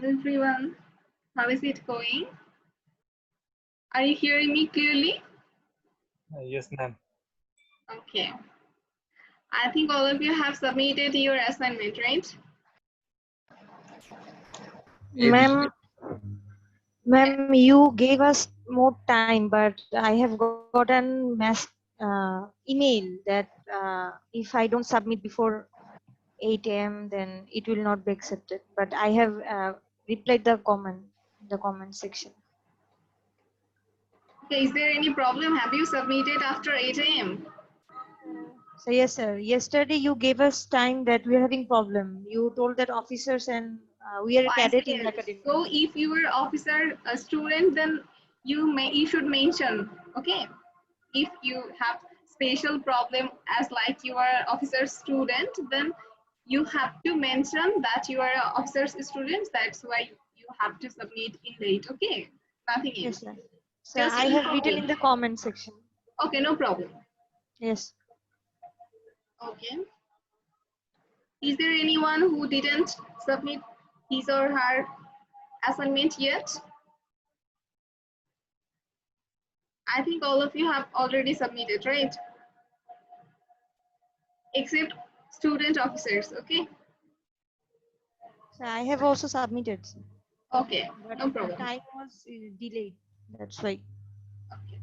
everyone. How is it going? Are you hearing me clearly? Yes, ma'am. Okay. I think all of you have submitted your assignment, right? Ma'am, ma'am, you gave us more time, but I have gotten email that if I don't submit before 8 a.m., then it will not be accepted. But I have replied the comment section. Okay, is there any problem? Have you submitted after 8 a.m.? So yes, sir. Yesterday you gave us time that we are having problem. You told that officers and we are a Oh, I cadet in the said, academy. so if you were officer, a student, then you should mention, okay? If you have special problem as like you are officer student, then you have to mention that you are an officer's student. That's why you have to submit in late, okay? Nothing Yes, else. sir. So Just I have inform written me. in the comment section. Okay, no problem. Yes. Okay. Is there anyone who didn't submit his or her assignment yet? I think all of you have already submitted, right? Except student officers, okay? So I have also submitted, sir. Okay, But no the problem. time was delayed. That's why. Okay.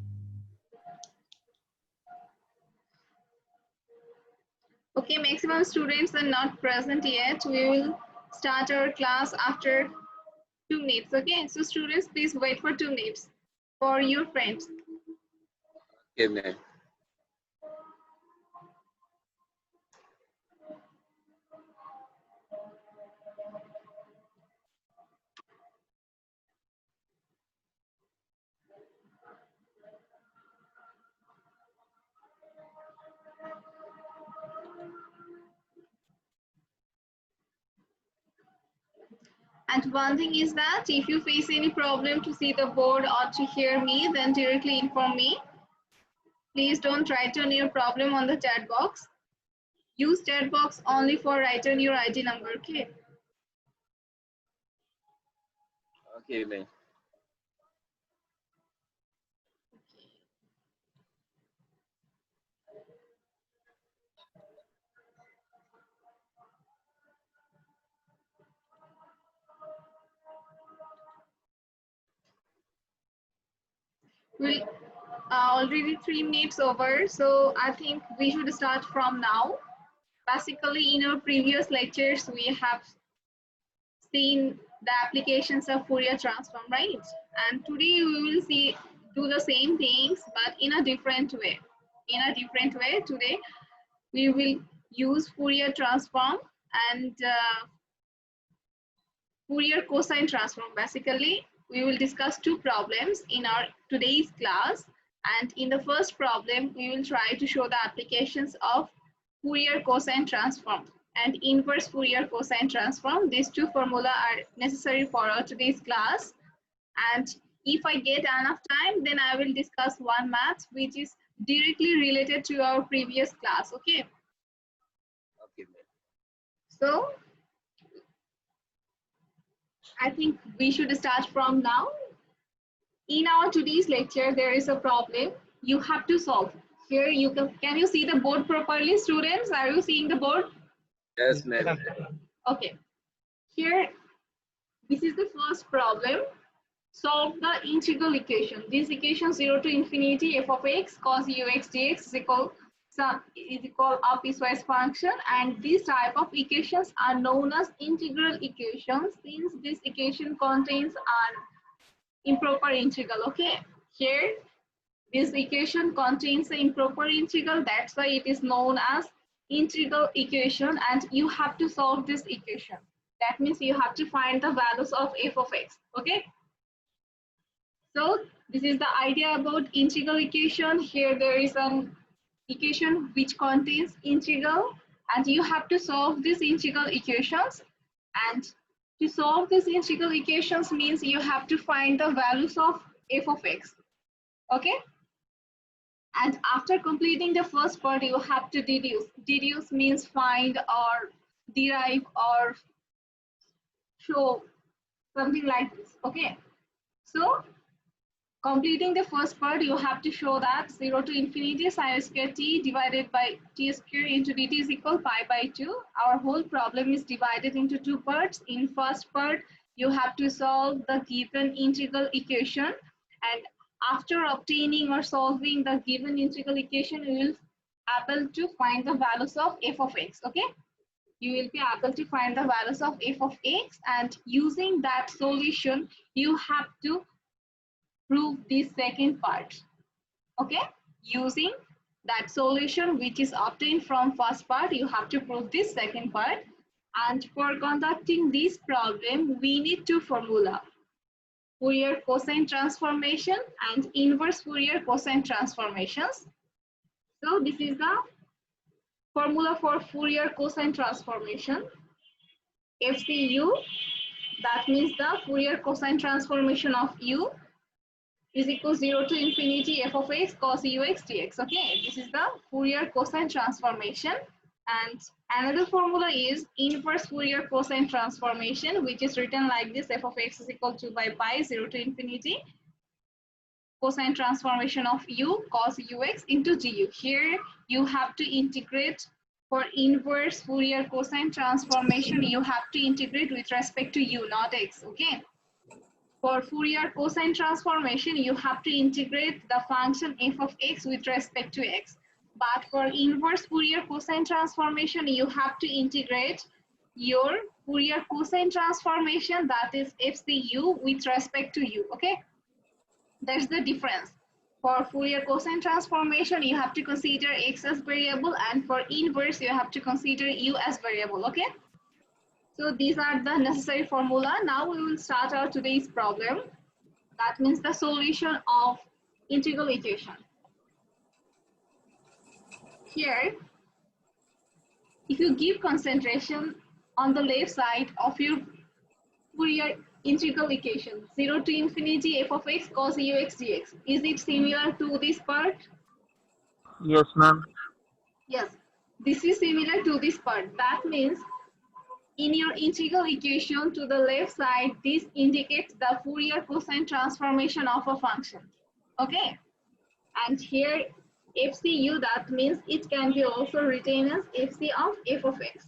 Okay, maximum students are not present yet. We will start our class after 2 minutes, okay? So students, please wait for 2 minutes for your friends. Okay, ma'am. And one thing is that if you face any problem to see the board or to hear me, then directly inform me. Please don't write down your problem on the chat box. Use chat box only for writing your ID number, okay? Okay, ma'am. We'll already 3 minutes over, so I think we should start from now. Basically, in our previous lectures, we have seen the applications of Fourier transform, right? And today we will do the same things, but in a different way. In a different way, today we will use Fourier transform and Fourier cosine transform. Basically, we will discuss two problems in our today's class. And in the first problem, we will try to show the applications of Fourier cosine transform and inverse Fourier cosine transform. These two formula are necessary for our today's class. And if I get enough time, then I will discuss one math which is directly related to our previous class. Okay. Okay, ma'am. So I think we should start from now. In our today's lecture, there is a problem you have to solve. Here you can you see the board properly, students? Are you seeing the board? Yes, ma'am. Okay. Here, this is the first problem. Solve the integral equation. This equation 0 to infinity f of x cos ux dx is equal a piecewise function, and this type of equations are known as integral equations since this equation contains an improper integral. Okay, here this equation contains the improper integral, that's why it is known as integral equation, and you have to solve this equation. That means you have to find the values of f of x. Okay, so this is the idea about integral equation. Here there is an equation which contains integral, and you have to solve these integral equations. And to solve these integral equations means you have to find the values of f of x. Okay, and after completing the first part, you have to deduce. Deduce means find or derive or show something like this. Okay, so completing the first part, you have to show that 0 to infinity sin square t divided by t square into dt is equal pi by 2. Our whole problem is divided into two parts. In first part, you have to solve the given integral equation, and after obtaining or solving the given integral equation, you will able to find the values of f of x. Okay, you will be able to find the values of f of x, and using that solution, you have to prove this second part. Okay, using that solution which is obtained from first part, you have to prove this second part. And for conducting this problem, we need two formula: Fourier cosine transformation and inverse Fourier cosine transformations. So this is the formula for Fourier cosine transformation. FCU, that means the Fourier cosine transformation of u, is equal 0 to infinity f of x cos ux dx. Okay, this is the Fourier cosine transformation. And another formula is inverse Fourier cosine transformation, which is written like this: f of x is equal to by pi 0 to infinity cosine transformation of u cos ux into du. Here you have to integrate. For inverse Fourier cosine transformation, you have to integrate with respect to u, not x. Okay. For Fourier cosine transformation, you have to integrate the function f of x with respect to x. But for inverse Fourier cosine transformation, you have to integrate your Fourier cosine transformation, that is FCU, with respect to u. Okay, that's the difference. For Fourier cosine transformation, you have to consider x as variable, and for inverse, you have to consider u as variable. Okay. So these are the necessary formula. Now we will start our today's problem. That means the solution of integral equation. Here, if you give concentration on the left side of your Fourier integral equation, 0 to infinity f of x cos ux dx, is it similar to this part? Yes, ma'am. Yes, this is similar to this part. That means in your integral equation to the left side, this indicates the Fourier cosine transformation of a function. Okay, and here FCU, that means it can be also written as FC of f of x.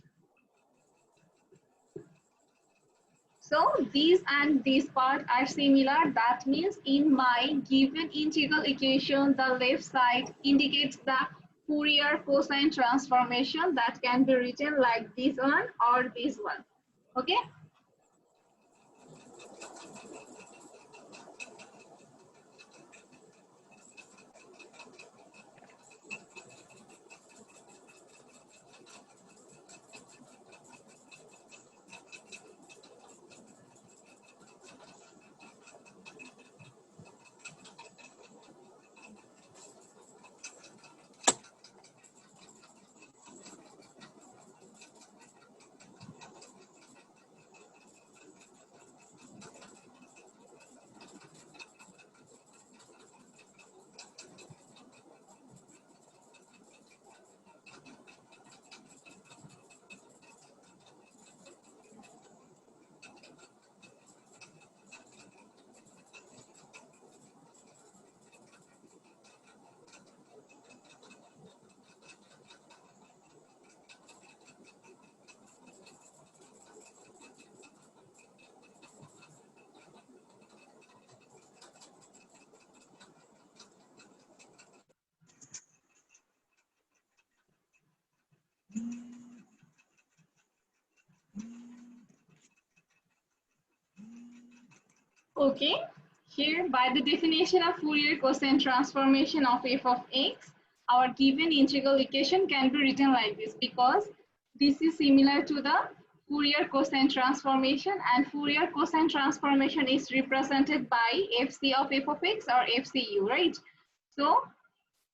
So these and this part are similar. That means in my given integral equation, the left side indicates the Fourier cosine transformation that can be written like this one or this one. Okay. Okay, here by the definition of Fourier cosine transformation of f of x, our given integral equation can be written like this, because this is similar to the Fourier cosine transformation, and Fourier cosine transformation is represented by FC of f of x or FCU, right? So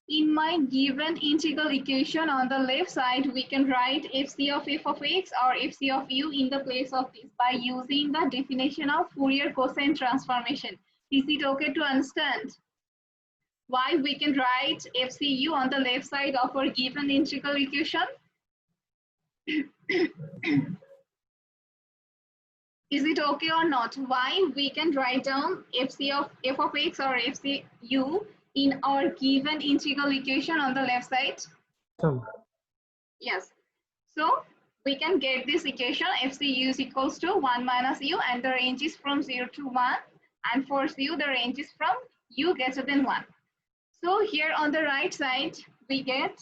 in my given integral equation on the left side, we can write FC of f of x or FC of u in the place of this by using the definition of Fourier cosine transformation. Is it okay to understand why we can write FCU on the left side of our given integral equation? Is it okay or not? Why? We can write down f of x or fcu in our given integral equation on the left side. Yes. So we can get this equation fcu is equals to 1 minus u, and the range is from 0 to 1, and for u the range is from u greater than 1. So here on the right side we get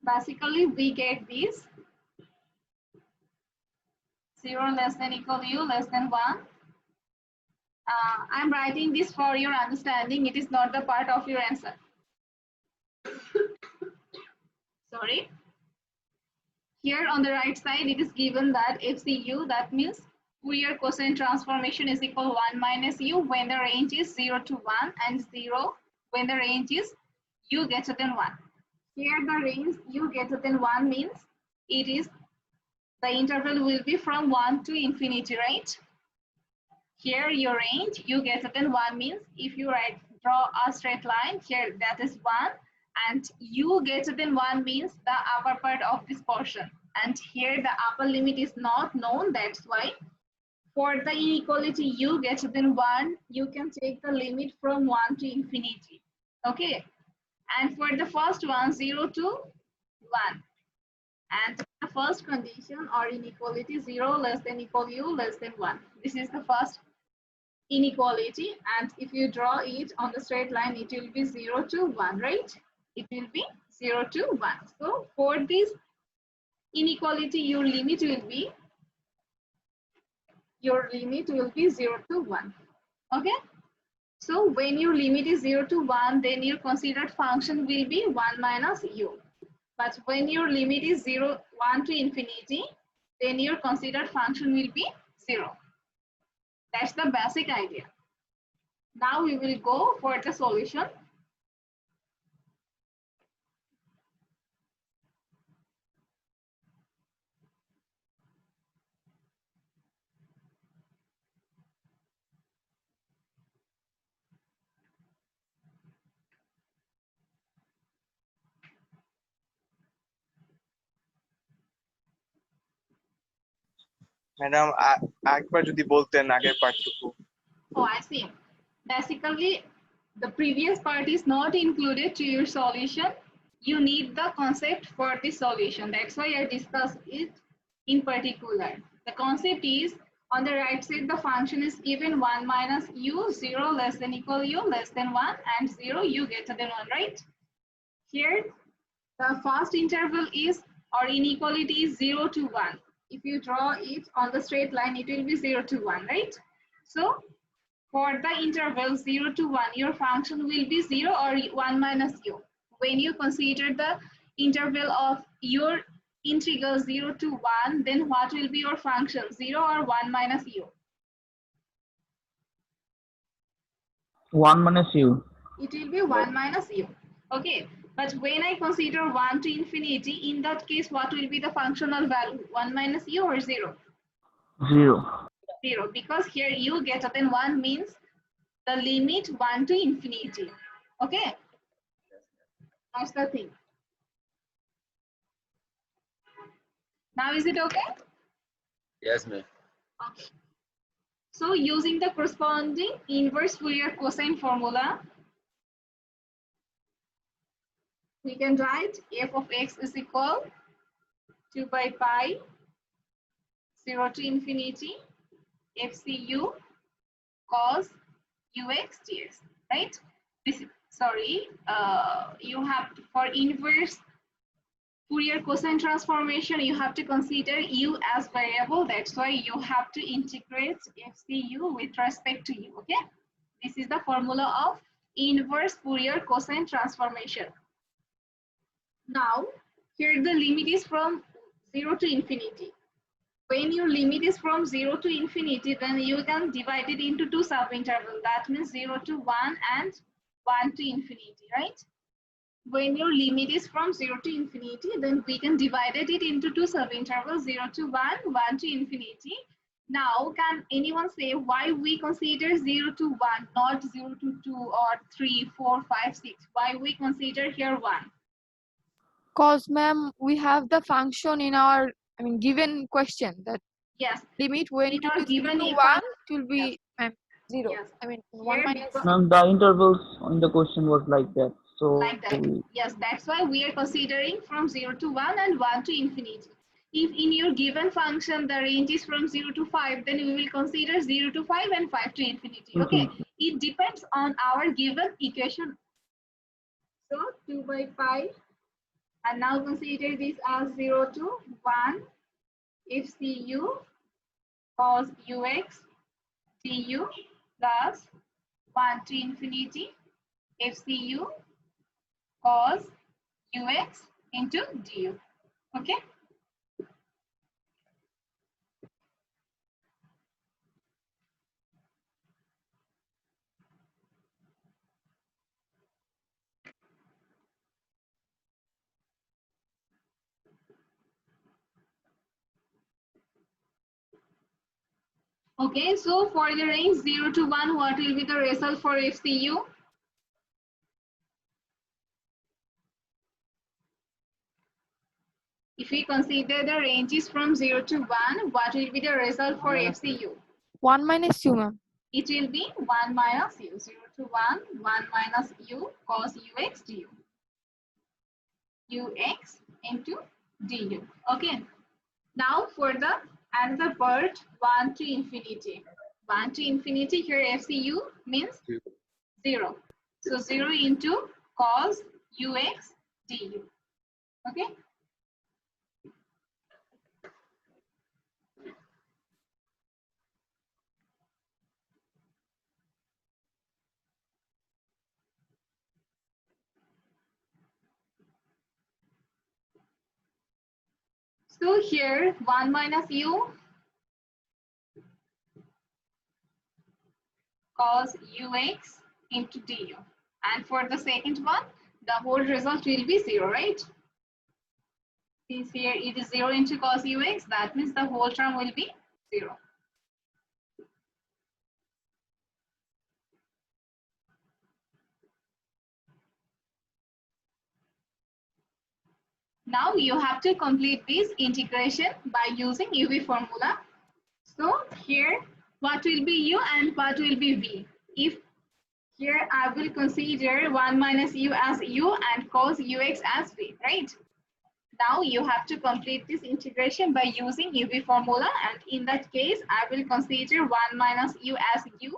basically we get this 0 less than equal u less than 1. I'm writing this for your understanding. It is not the part of your answer. Sorry. Here on the right side, it is given that FCU, that means Fourier cosine transformation, is equal 1 minus u when the range is 0 to 1, and 0 when the range is u greater than 1. Here the range u greater than 1 means it is the interval will be from 1 to infinity, right? Here your range u greater than 1 means if you draw a straight line here, that is 1, and u greater than 1 means the upper part of this portion, and here the upper limit is not known. That's why for the inequality u greater than 1, you can take the limit from 1 to infinity. Okay, and for the first one, 0 to 1, and the first condition or inequality, 0 less than equal u less than 1. This is the first inequality, and if you draw it on the straight line, it will be 0 to 1, right? It will be 0 to 1. So for this inequality, your limit will be 0 to 1. Okay, so when your limit is 0 to 1, then your considered function will be 1 minus u. But when your limit is 1 to infinity, then your considered function will be 0. That's the basic idea. Now we will go for the solution. Madam একবার যদি বলতেন আগের পার্টটুকু। Oh, I see. Basically, the previous part is not included to your solution. You need the concept for the solution. That's why I discussed it in particular. The concept is on the right side, the function is given 1 minus u, 0 less than equal u less than 1, and 0 u greater than 1, right? Here, the first interval is, or inequality is 0 to 1. If you draw it on the straight line, it will be 0 to 1, right? So for the interval 0 to 1, your function will be 0 or 1 minus u. When you consider the interval of your integral 0 to 1, then what will be your function, 0 or 1 minus u? 1 minus u. It will be 1 minus u. Okay, but when I consider 1 to infinity, in that case, what will be the functional value, 1 minus u or 0? 0. 0, because here u greater than 1 means the limit 1 to infinity. Okay, that's the thing. Now is it okay? Yes, ma'am. Okay. So using the corresponding inverse Fourier cosine formula, we can write f of x is equal 2 by pi 0 to infinity fcu cos ux dx, right? This, sorry, you have to, for inverse Fourier cosine transformation, you have to consider u as variable. That's why you have to integrate fcu with respect to u. Okay, this is the formula of inverse Fourier cosine transformation. Now here the limit is from 0 to infinity. When your limit is from 0 to infinity, then you can divide it into two subintervals. That means 0 to 1 and 1 to infinity, right? When your limit is from 0 to infinity, then we can divide it into two subintervals, 0 to 1, 1 to infinity. Now, can anyone say why we consider 0 to 1, not 0 to 2 or 3, 4, 5, 6? Why we consider here 1? Cause ma'am, we have the function in our, given question that Yes, limit when in it our will be given 0 to 1, equation. it will be zero. Yes. 1 Here minus. because Ma'am, the intervals in the question was like that. So like that. Yes, that's why we are considering from 0 to 1 and 1 to infinity. If in your given function the range is from 0 to 5, then we will consider 0 to 5 and 5 to infinity. Okay, it depends on our given equation. So 2 by pi, and now consider this as 0 to 1 FCU cos ux du plus 1 to infinity FCU cos ux into du. Okay. Okay, so for the range 0 to 1, what will be the result for FCU? If we consider the ranges from 0 to 1, what will be the result for FCU? 1 minus u, ma'am. It will be 1 minus u. 0 to 1, 1 minus u cos ux du. Ux into du. Okay. Now for the another part, 1 to infinity. 1 to infinity, here FCU means 0. So 0 into cos ux du. Okay. So here 1 minus u cos ux into du. And for the second one, the whole result will be 0, right? Since here it is 0 into cos ux, that means the whole term will be 0. Now you have to complete this integration by using UV formula. So here, what will be u and what will be v? If here I will consider 1 minus u as u and cos ux as v, right? Now you have to complete this integration by using UV formula, and in that case, I will consider 1 minus u as u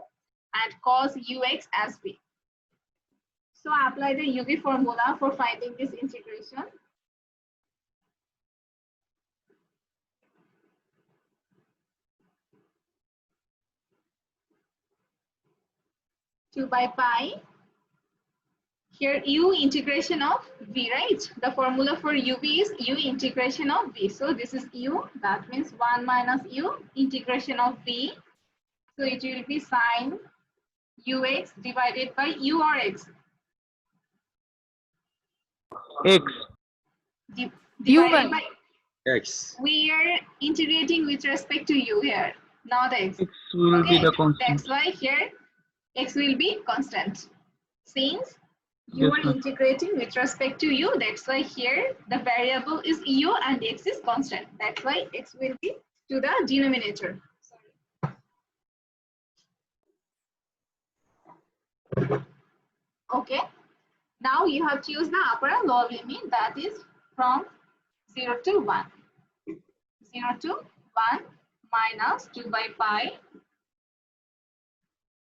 and cos ux as v. So apply the UV formula for finding this integration. Two by pi. Here u integration of v, right? The formula for uv is u integration of v. So this is u, that means 1 minus u integration of v. So it will be sine ux divided by u or x? X. Divided by X. we are integrating with respect to u here, not x. X will be Okay, the constant. that's why here x will be constant. Since you Yes, are ma'am. integrating with respect to u, that's why here the variable is u and x is constant. That's why x will be to the denominator. Okay, now you have to use the upper and lower limit, that is from 0 to 1. 0 to 1 minus 2 by pi.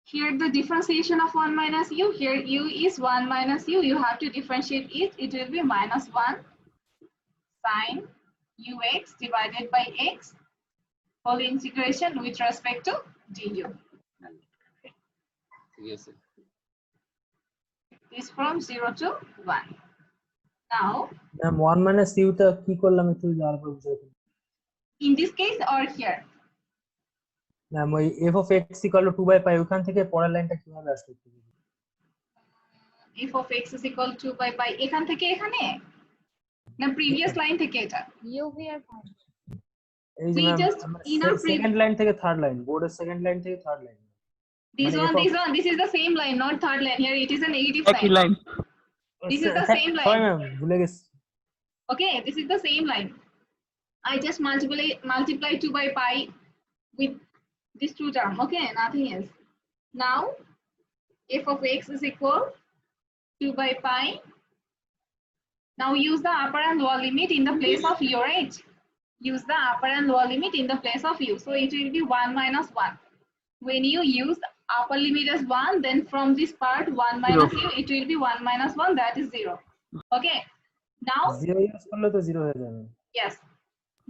Here the differentiation of 1 minus u, here u is 1 minus u, you have to differentiate it, it will be minus 1 sine ux divided by x, whole integration with respect to du. Yes, sir. Is from 0 to 1. Now, ma'am 1 minus ইউটা কি করলাম একটু জানার পর বুঝতে পারলাম in this case or here? Ma'am ওই f of x equal to 2 by pi ওখান থেকে পরের লাইনটা কিভাবে আসবে F of x is equal to by pi এখান থেকে এখানে না previous line থেকে এটা? এই যে We ma'am just in our second line থেকে থার্ড লাইন, বোর্ডের সেকেন্ড লাইন থেকে থার্ড লাইন। this মানে one, this is the same line, not third line. Here it is a negative একই sign. Line. This is the same হয় line. Ma'am, ভুলে গেছি। Okay, this is the same line. I just multiply 2 by pi with this two term. Okay, nothing else. Now f of x is equal 2 by pi. Now use the upper and lower limit in the place of u, right? Use the upper and lower limit in the place of u. So it will be 1 minus 1. When you use upper limit as 1, then from this part 1 minus u, it will be 1 minus 1, that is 0. Okay. Now, 0 use করলে তো 0 হয়ে যাবে। yes.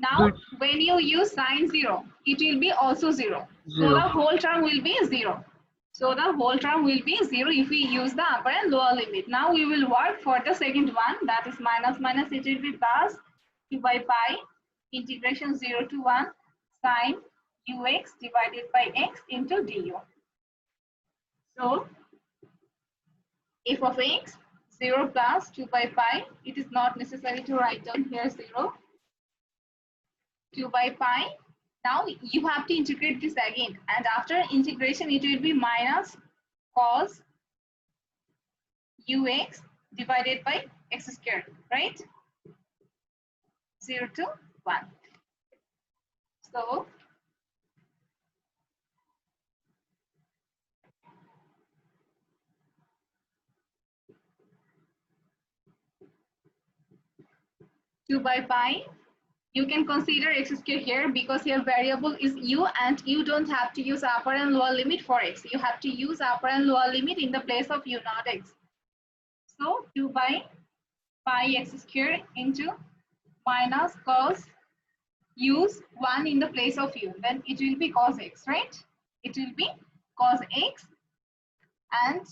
Now, when you use sine 0, it will be also 0. So the whole term will be 0. So the whole term will be 0 if we use the upper and lower limit. Now we will work for the second one, that is minus minus, it will be plus 2 by pi integration 0 to 1 sine ux divided by x into du. So f of x 0 plus 2 by pi, it is not necessary to write down here 0. 2 by pi. Now you have to integrate this again, and after integration it will be minus cos ux divided by x squared, right? 0 to 1. So two by pi, you can consider x squared here because your variable is u and you don't have to use upper and lower limit for x. You have to use upper and lower limit in the place of u, not x. So 2 by pi x squared into minus cos, use 1 in the place of u, then it will be cos x, right? It will be cos x and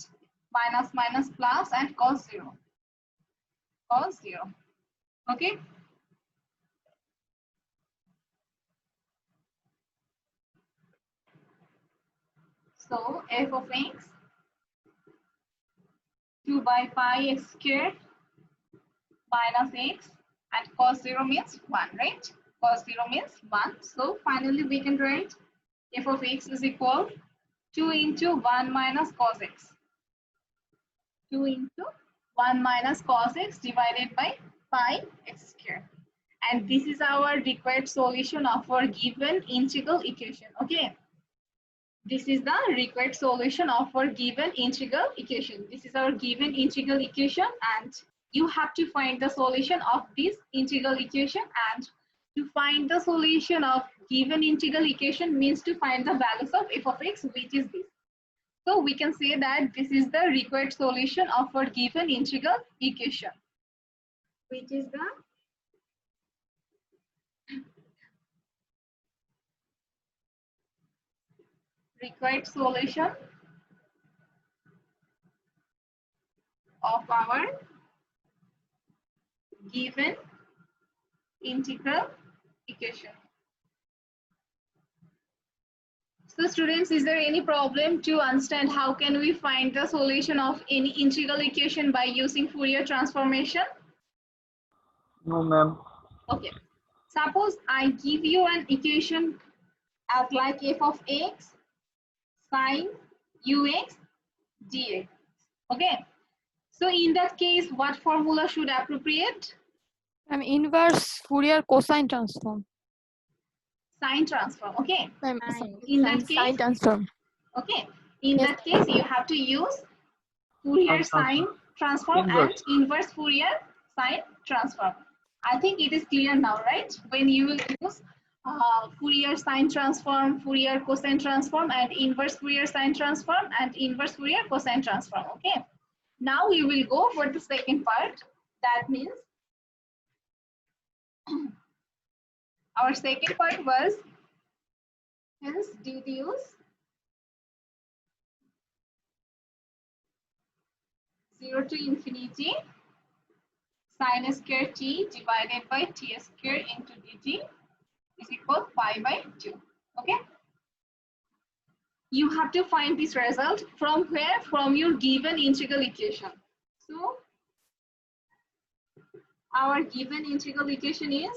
minus minus plus and cos 0. Cos 0. Okay. So f of x 2 by pi x squared minus x and cos 0 means 1, right? Cos 0 means 1. So finally we can write f of x is equal 2 into 1 minus cos x. 2 into 1 minus cos x divided by pi x squared. And this is our required solution of our given integral equation. Okay. This is the required solution of our given integral equation. This is our given integral equation, and you have to find the solution of this integral equation. And to find the solution of given integral equation means to find the values of f of x, which is this. So we can say that this is the required solution of our given integral equation, which is the required solution of our given integral equation. So students, is there any problem to understand how can we find the solution of any integral equation by using Fourier transformation? No, ma'am. Okay. Suppose I give you an equation as like f of x sine ux dx. Okay. So in that case, what formula should appropriate? Inverse Fourier cosine transform. Sine transform. Okay. In that sine case, transform. okay. In Yes. that case, you have to use Fourier sine transform and inverse Fourier sine transform. I think it is clear now, right? When you will use Fourier sine transform, Fourier cosine transform, and inverse Fourier sine transform and inverse Fourier cosine transform. Okay. Now we will go for the second part. That means our second part was hence deduce 0 to infinity sin square t divided by t square into dt is equal pi by 2. Okay. You have to find this result from where? From your given integral equation. So our given integral equation is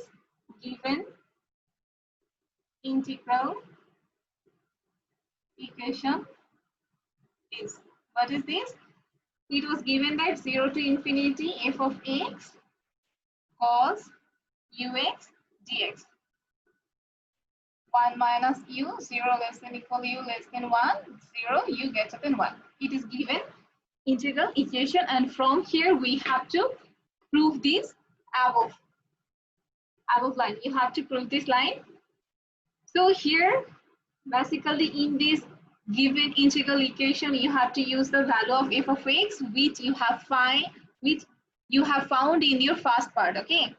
given integral equation is. What is this? It was given that 0 to infinity f of x cos ux dx. 1 minus u, 0 less than equal u less than 1, 0, u greater than 1. It is given integral equation, and from here we have to prove this above line. You have to prove this line. So here, basically in this given integral equation, you have to use the value of f of x, which you have found in your first part. Okay.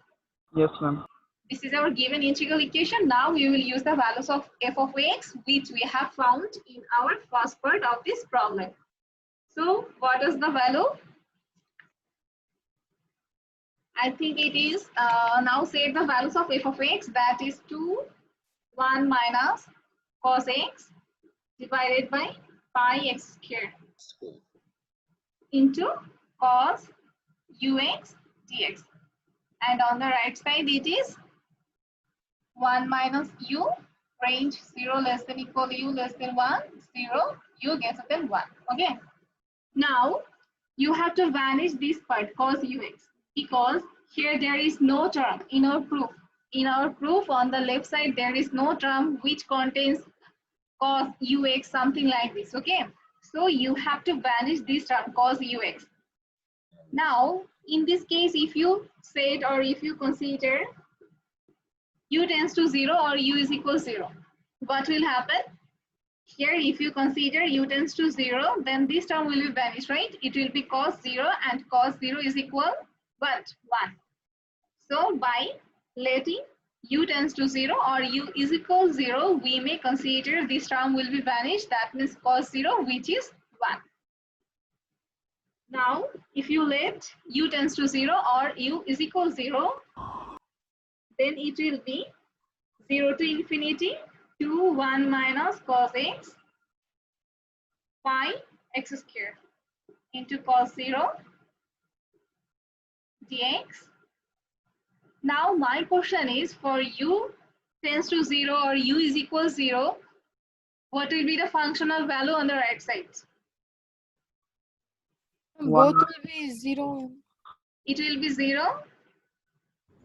Yes, ma'am. This is our given integral equation. Now we will use the values of f of x, which we have found in our first part of this problem. So what is the value? I think it is, now say the values of f of x, that is 2, 1 minus cos x divided by pi x squared into cos ux dx. And on the right side it is 1 minus u, range 0 less than equal u less than 1, 0, u greater than 1. Okay. Now you have to vanish this part cos ux, because here there is no term in our proof. In our proof on the left side there is no term which contains cos ux, something like this. Okay. So you have to vanish this term cos ux. Now in this case, if you say it, or if you consider u tends to 0 or u is equal 0, what will happen? Here if you consider u tends to 0, then this term will be vanished, right? It will be cos 0, and cos 0 is equal what? 1. So by letting u tends to 0 or u is equal 0, we may consider this term will be vanished. That means cos 0, which is 1. Now if you let u tends to 0 or u is equal 0, then it will be 0 to infinity 2 1 minus cos x pi x squared into cos 0 dx. Now my question is, for u tends to 0 or u is equal 0, what will be the functional value on the right side? Both will be 0. It will be 0.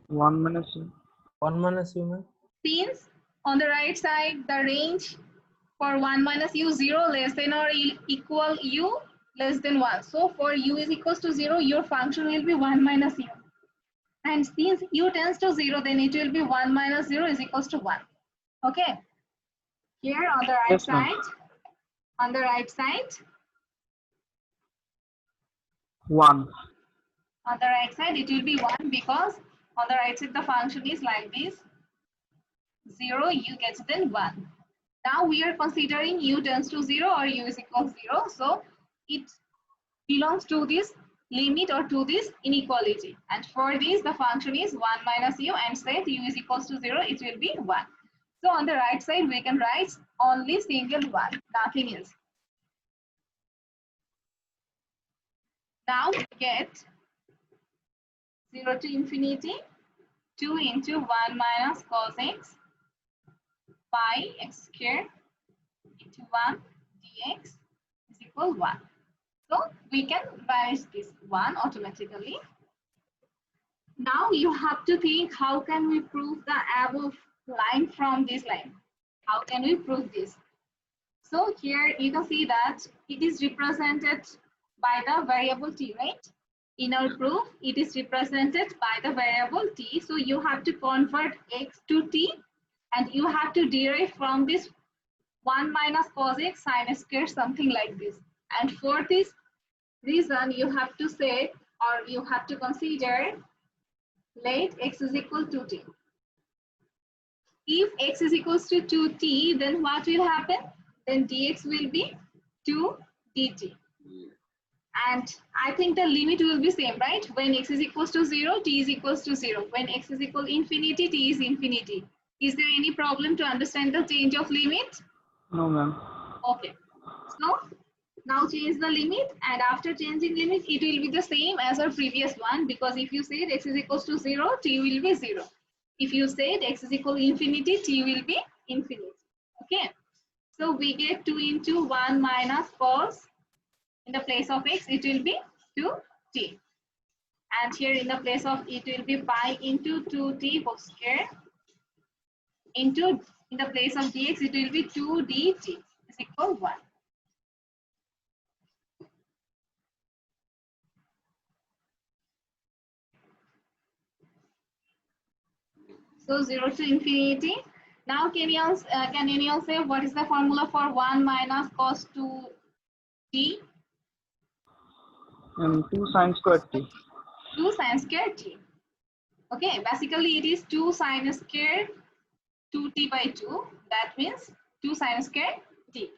1 minus u. 1 minus u, ma'am. Since on the right side the range for 1 minus u, 0 less than or equal u less than 1. So for u is equals to 0, your function will be 1 minus u. And since u tends to 0, then it will be 1 minus 0 is equals to 1. Okay. Here on the right Yes, ma'am. side, 1. on the right side it will be 1, because on the right side the function is like this, 0 u greater than 1. Now we are considering u tends to 0 or u is equal to 0, so it belongs to this limit or to this inequality, and for this the function is 1 minus u, and set u is equals to 0, it will be 1. So on the right side we can write only single 1, nothing else. Now we get 0 to infinity 2 into 1 minus cos x pi x squared into 1 dx is equal 1. So we can vanish this 1 automatically. Now you have to think, how can we prove the above line from this line? How can we prove this? So here you can see that it is represented by the variable t, right? In our proof, it is represented by the variable t. So you have to convert x to t, and you have to derive from this 1 minus cos x sin square, something like this. And for this reason, you have to say, or you have to consider, let x is equal to t. If x is equals to 2t, then what will happen? Then dx will be 2 dt. And I think the limit will be same, right? When x is equals to 0, t is equals to 0. When x is equal infinity, t is infinity. Is there any problem to understand the change of limit? No, ma'am. Okay. So now change the limit, and after changing limit, it will be the same as our previous one, because if you say x is equals to 0, t will be 0. If you say x is equal infinity, t will be infinity. Okay, so we get 2 into 1 minus cos. In the place of x, it will be 2t. And here in the place of it will be pi into 2t whole square into, in the place of dx, it will be 2 dt is equal 1. So 0 to infinity. Now can anyone say what is the formula for 1 minus cos 2t? 2 sine square t. 2 sine square t. Okay, basically it is 2 sine square 2t by 2. That means 2 sine square t.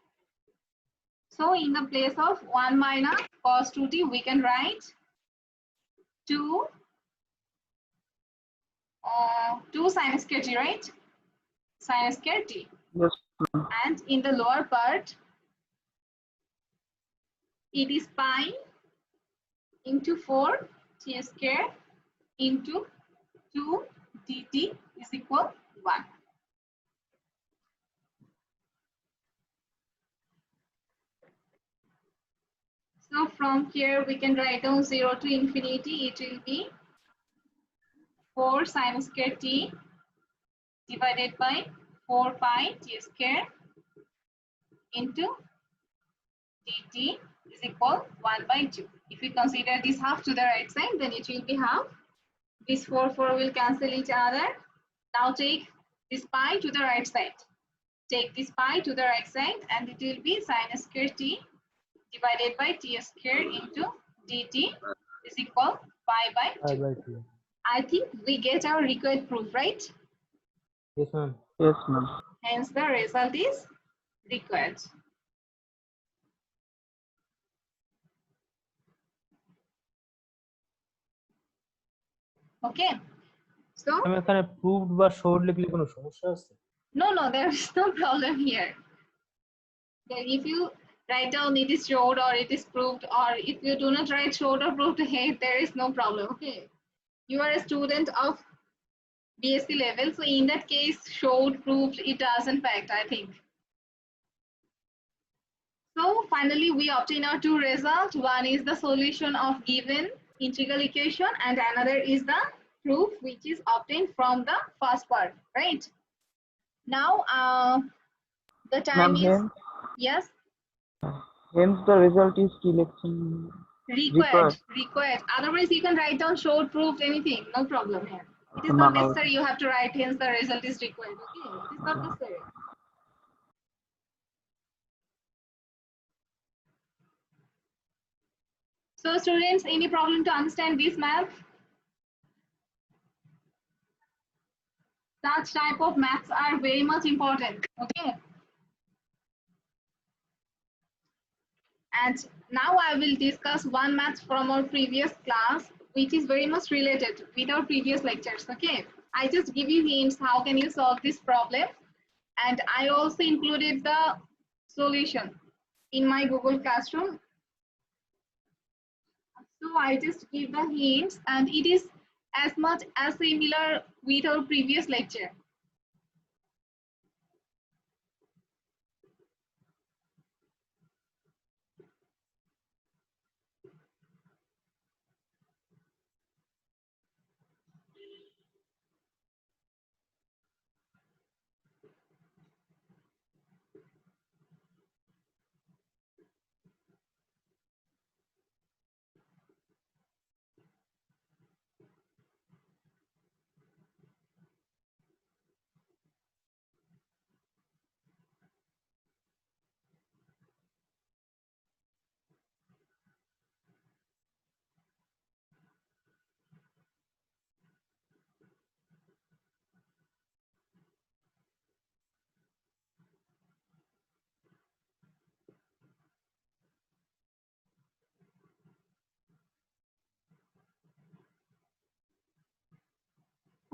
So in the place of 1 minus cos 2t, we can write 2 sine square t, right? Sine square t. Yes, ma'am. And in the lower part, it is pi into 4 t square into 2 dt is equal 1. So from here we can write down 0 to infinity. It will be 4 sine square t divided by 4 pi t square into dt is equal 1 by 2. If we consider this half to the right side, then it will be half. This 4 will cancel each other. Now take this pi to the right side. Take this pi to the right side and it will be sine square t divided by t square into dt is equal pi by 2. By 2. I think we get our required proof, right? Yes, ma'am. Yes, ma'am. Hence the result is required. Okay. So আমি এখানে proved বা showed লিখলে কোনো সমস্যা আছে? no, there is no problem here. Then if you write down it is showed or it is proved, or if you do not write showed or proved, hey, there is no problem. Okay. You are a student of BSc level, so in that case, showed, proved, it doesn't fact, I think. So finally, we obtain our two results. One is the solution of given integral equation, and another is the proof, which is obtained from the first part, right? Now, the time Ma'am, is, yes, hence the result is selection required. Otherwise, you can write down showed, proved, anything, no problem here. It is not Ma'am, necessary you have to write, hence the result is required. Okay, it is not necessary. So students, any problem to understand this math? Such type of maths are very much important. Okay. And now I will discuss one math from our previous class, which is very much related with our previous lectures. Okay. I just give you hints how can you solve this problem. And I also included the solution in my Google Classroom. So I just give the hints, and it is as much as similar with our previous lecture.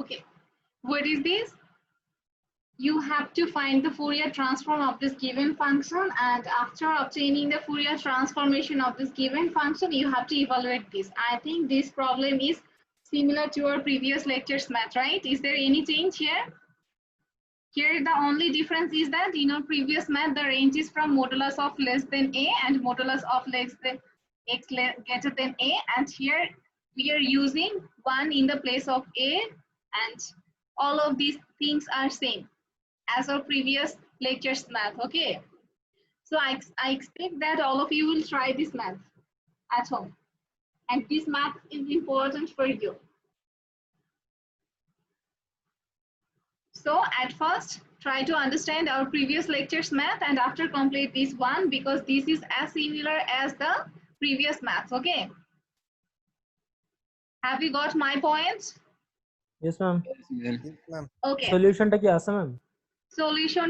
Okay, what is this? You have to find the Fourier transform of this given function, and after obtaining the Fourier transformation of this given function, you have to evaluate this. I think this problem is similar to our previous lectures math, right? Is there any change here? Here the only difference is that in our previous math the range is from modulus of less than a and modulus of less than x greater than a, and here we are using 1 in the place of a, and all of these things are same as our previous lectures math. Okay, so I expect that all of you will try this math at home, and this math is important for you. So at first, try to understand our previous lectures math, and after complete this one, because this is as similar as the previous math. Okay. Have you got my point? Yes, ma'am. Yes, ma'am. Okay. Solution টা কি আছে ma'am? Solution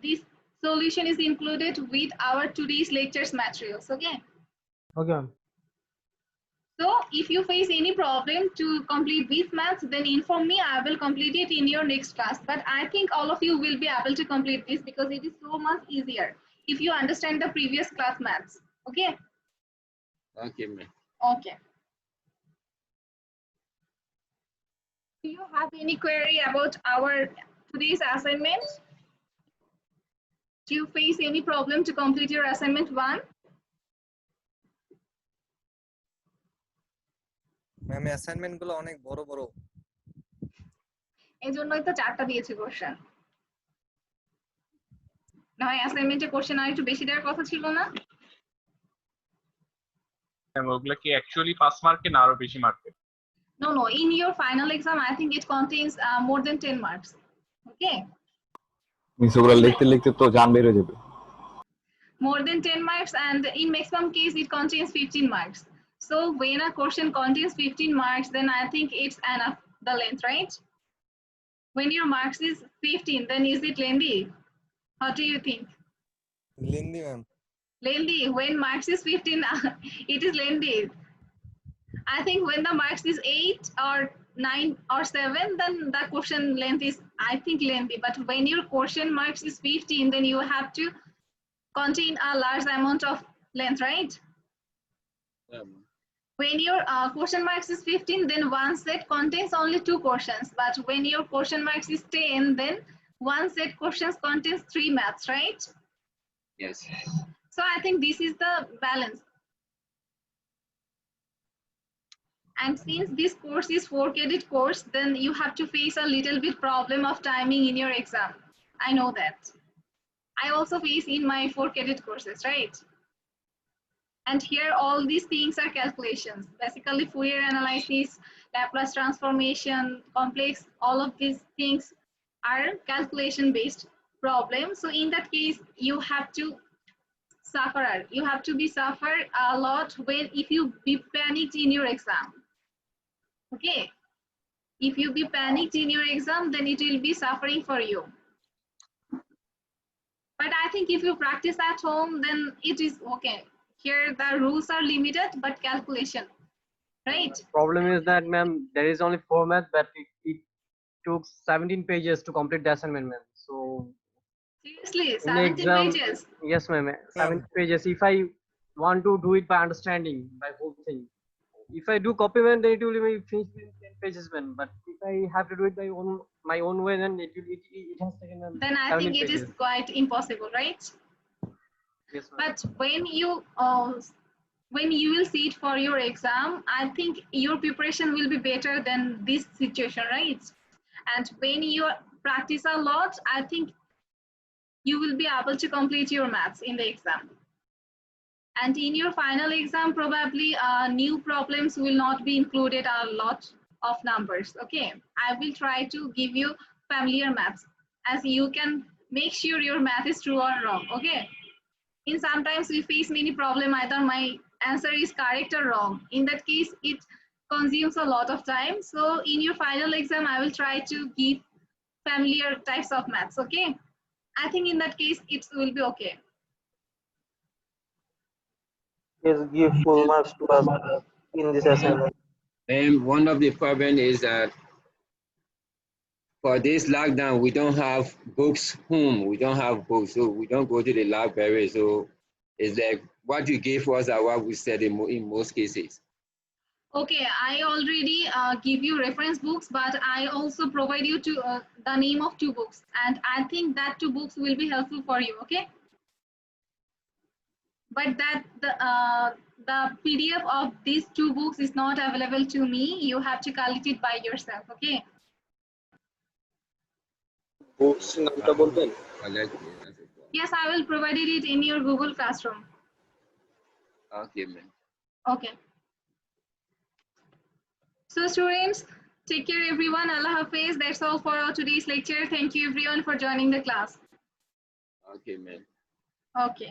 this solution is included with our today's lectures materials. Okay. Okay, ma'am. So if you face any problem to complete this maths, then inform me. I will complete it in your next class. But I think all of you will be able to complete this because it is so much easier if you understand the previous class maths. Okay. Okay, ma'am. Okay. Do you have any query about our today's assignment? Do you face any problem to complete your assignment 1? Ma'am assignment গুলো অনেক বড় বড়। এই জন্যই তো 4টা দিয়েছি question. না হয় অ্যাসাইনমেন্টে কোশ্চেন আর একটু বেশি দেওয়ার কথা ছিল না? ম্যাম ওগুলা কি অ্যাকচুয়ালি 5 মার্কে না আরো বেশি মার্কে? No, in your final exam I think it contains more than 10 marks. Okay. Miss ওগুলা লিখতে লিখতে তো জান বের হয়ে যাবে। More than 10 marks, and in maximum case it contains 15 marks. So when a question contains 15 marks, then I think it's enough, the length, right? When your marks is 15, then is it lengthy? How do you think? Lengthy ma'am. Lengthy. When marks is 15, it is lengthy. I think when the marks is 8 or 9 or 7, then the question length is, I think, lengthy. But when your question marks is 15, then you have to contain a large amount of length, right? When your question marks is 15, then one set contains only 2 questions. But when your question marks is 10, then one set questions contains 3 maths, right? Yes. So I think this is the balance. And since this course is 4 credit course, then you have to face a little bit problem of timing in your exam. I know that. I also face in my 4 credit courses, right? And here all these things are calculations. Basically Fourier analysis, Laplace transformation, complex, all of these things are calculation based problems. So in that case, you have to suffer. You have to be suffer a lot when if you be panicked in your exam. Okay. If you be panicked in your exam, then it will be suffering for you. But I think if you practice at home, then it is okay. Here the rules are limited, but calculation, right? Problem is that, ma'am, there is only 4 math, but it took 17 pages to complete the assignment, ma'am. So Seriously, in the 17 exam, pages. yes, ma'am, 17 pages. If I want to do it by understanding, by whole thing, if I do copy, man, then it will be finished in 10 pages, man. But if I have to do it by my own way, then it has taken. Then I think it is quite impossible, right? Yes, ma'am. But when you will sit for your exam, I think your preparation will be better than this situation, right? And when you practice a lot, I think you will be able to complete your maths in the exam. And in your final exam, probably new problems will not be included a lot of numbers. Okay, I will try to give you familiar maths as you can make sure your math is true or wrong. Okay. In sometimes we face many problem, either my answer is correct or wrong. In that case, it consumes a lot of time. So in your final exam, I will try to give familiar types of maths. Okay. I think in that case, it will be okay. Yes, give full marks to us in this assignment. And one of the problems is that for this lockdown, we don't have books home. We don't have books, so we don't go to the library. So it's like what you gave us are what we said in most cases. Okay, I already give you reference books, but I also provide you the name of 2 books, and I think that 2 books will be helpful for you. Okay, but that the PDF of these 2 books is not available to me. You have to collect it by yourself. Okay. Books নামটা বলবেন? Yes, I will provide it in your Google Classroom. Okay, ma'am. Okay. So students, take care everyone. Allah Hafiz. That's all for our today's lecture. Thank you everyone for joining the class. Okay, ma'am. Okay.